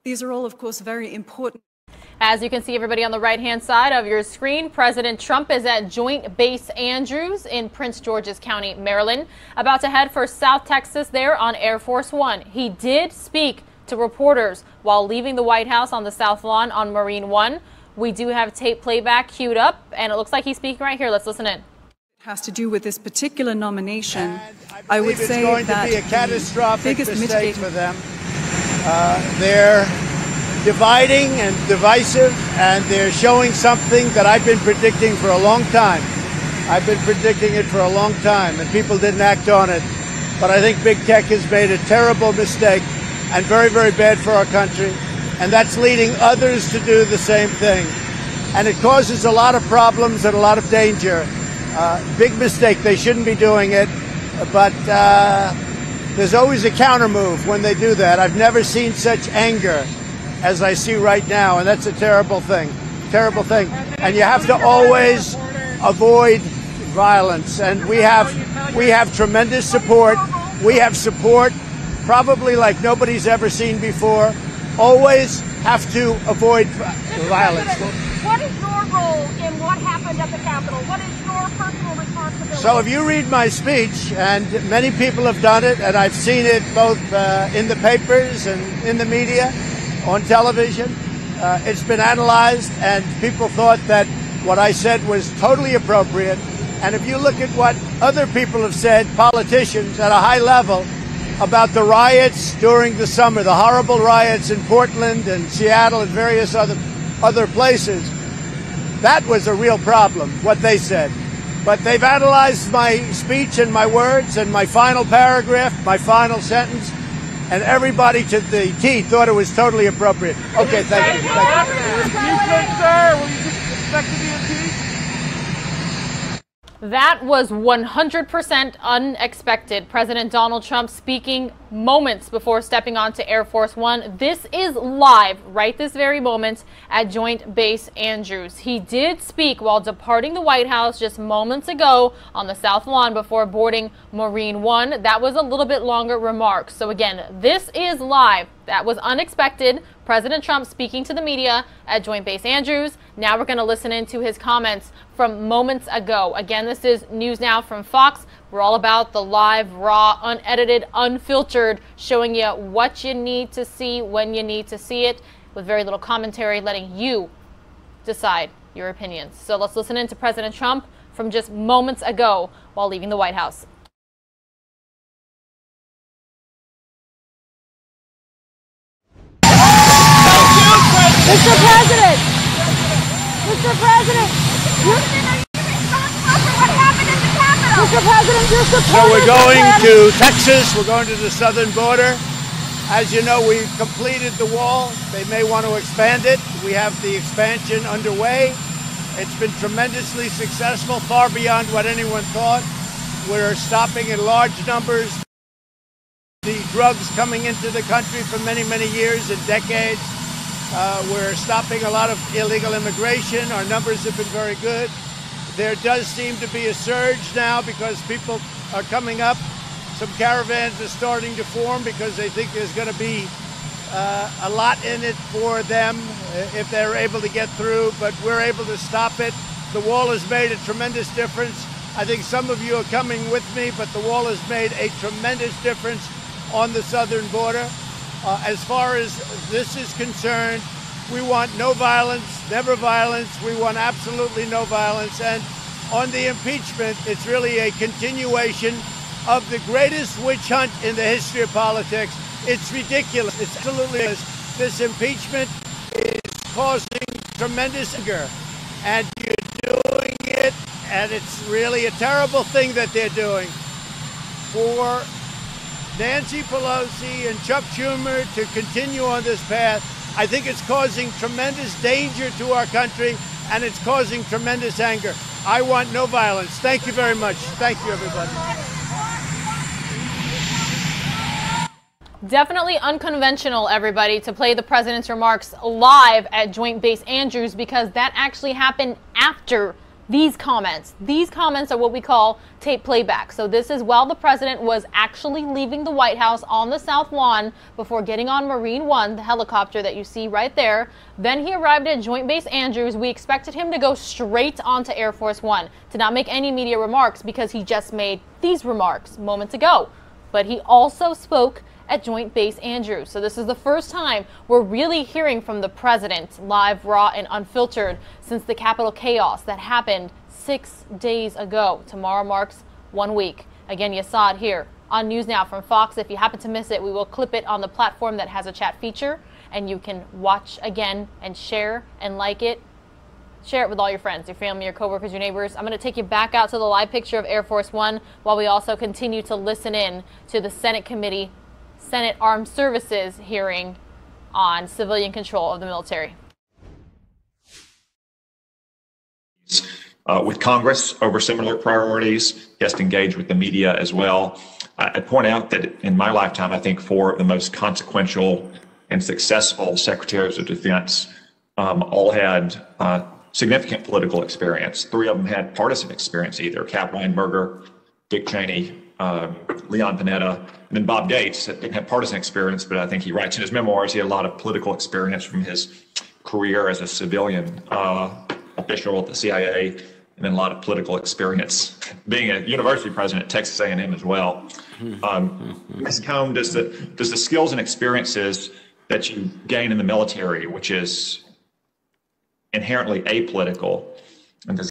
These are all, of course, very important. As you can see, everybody on the right-hand side of your screen, President Trump is at Joint Base Andrews in Prince George's County, Maryland, about to head for South Texas there on Air Force One. He did speak to reporters while leaving the White House on the South Lawn on Marine One. We do have tape playback queued up, and it looks like he's speaking right here. Let's listen in. Has to do with this particular nomination. I would it's say going that to be a catastrophic biggest mistake for them. They're dividing and divisive, and they're showing something that I've been predicting for a long time. I've been predicting it for a long time, and people didn't act on it. But I think big tech has made a terrible mistake and very, very bad for our country, and that's leading others to do the same thing. And it causes a lot of problems and a lot of danger. Big mistake. They shouldn't be doing it, but there's always a counter move when they do that. I've never seen such anger as I see right now, and that's a terrible thing. Terrible thing. And you have to always avoid violence. And we have tremendous support. We have support probably like nobody's ever seen before. Always have to avoid violence. What is your role in what happened at the Capitol? What is your personal responsibility? So if you read my speech, and many people have done it, and I've seen it both in the papers and in the media, on television, it's been analyzed, and people thought that what I said was totally appropriate. And if you look at what other people have said, politicians at a high level, about the riots during the summer, the horrible riots in Portland and Seattle and various other places, that was a real problem, what they said. But they've analyzed my speech and my words and my final paragraph, my final sentence, and everybody to the T thought it was totally appropriate. Okay, thank you. Sir, will you expect to be impeached? That was 100% unexpected. President Donald Trump speaking moments before stepping onto Air Force One. This is live right this very moment at Joint Base Andrews. He did speak while departing the White House just moments ago on the South Lawn before boarding Marine One. That was a little bit longer remark. So again, this is live. That was unexpected. President Trump speaking to the media at Joint Base Andrews. Now we're going to listen into his comments from moments ago. Again, this is News Now from Fox. We're all about the live, raw, unedited, unfiltered, showing you what you need to see when you need to see it, with very little commentary, letting you decide your opinions. So let's listen into President Trump from just moments ago while leaving the White House. Mr. President! Mr. President! Are you responsible for what happened at the Capitol? Mr. President, you're supporting. So we're going to Texas. We're going to the southern border. As you know, we've completed the wall. They may want to expand it. We have the expansion underway. It's been tremendously successful, far beyond what anyone thought. We're stopping in large numbers the drugs coming into the country for many, many years and decades. We're stopping a lot of illegal immigration. Our numbers have been very good. There does seem to be a surge now because people are coming up. Some caravans are starting to form because they think there's going to be a lot in it for them if they're able to get through, but we're able to stop it. The wall has made a tremendous difference. I think some of you are coming with me, but the wall has made a tremendous difference on the southern border. As far as this is concerned, we want no violence, never violence. We want absolutely no violence. And on the impeachment, it's really a continuation of the greatest witch hunt in the history of politics. It's ridiculous. It's absolutely ridiculous. This impeachment is causing tremendous anger, and you're doing it, and it's really a terrible thing that they're doing. For Nancy Pelosi and Chuck Schumer to continue on this path, I think it's causing tremendous danger to our country, and it's causing tremendous anger. I want no violence. Thank you very much. Thank you, everybody. Definitely unconventional, everybody, to play the president's remarks live at Joint Base Andrews, because that actually happened after These comments are what we call tape playback. So this is while the president was actually leaving the White House on the South Lawn before getting on Marine One, the helicopter that you see right there. Then he arrived at Joint Base Andrews. We expected him to go straight onto Air Force One, to not make any media remarks because he just made these remarks moments ago. But he also spoke at Joint Base Andrews. So this is the first time we're really hearing from the president, live, raw, and unfiltered, since the Capitol chaos that happened 6 days ago. Tomorrow marks 1 week. Again, you saw it here on NewsNOW from Fox. If you happen to miss it, we will clip it on the platform that has a chat feature, and you can watch again and share and like it. Share it with all your friends, your family, your coworkers, your neighbors. I'm going to take you back out to the live picture of Air Force One while we also continue to listen in to the Senate Armed Services hearing on civilian control of the military. With Congress over similar priorities, he has to engage with the media as well. I point out that in my lifetime, I think 4 of the most consequential and successful secretaries of defense all had significant political experience. 3 of them had partisan experience either. Cap Weinberger, Dick Cheney, Leon Panetta, and then Bob Gates didn't have partisan experience, but I think he writes in his memoirs he had a lot of political experience from his career as a civilian official at the CIA, and then a lot of political experience being a university president at Texas A&M as well. Ms. Combe, does the skills and experiences that you gain in the military, which is inherently apolitical, and does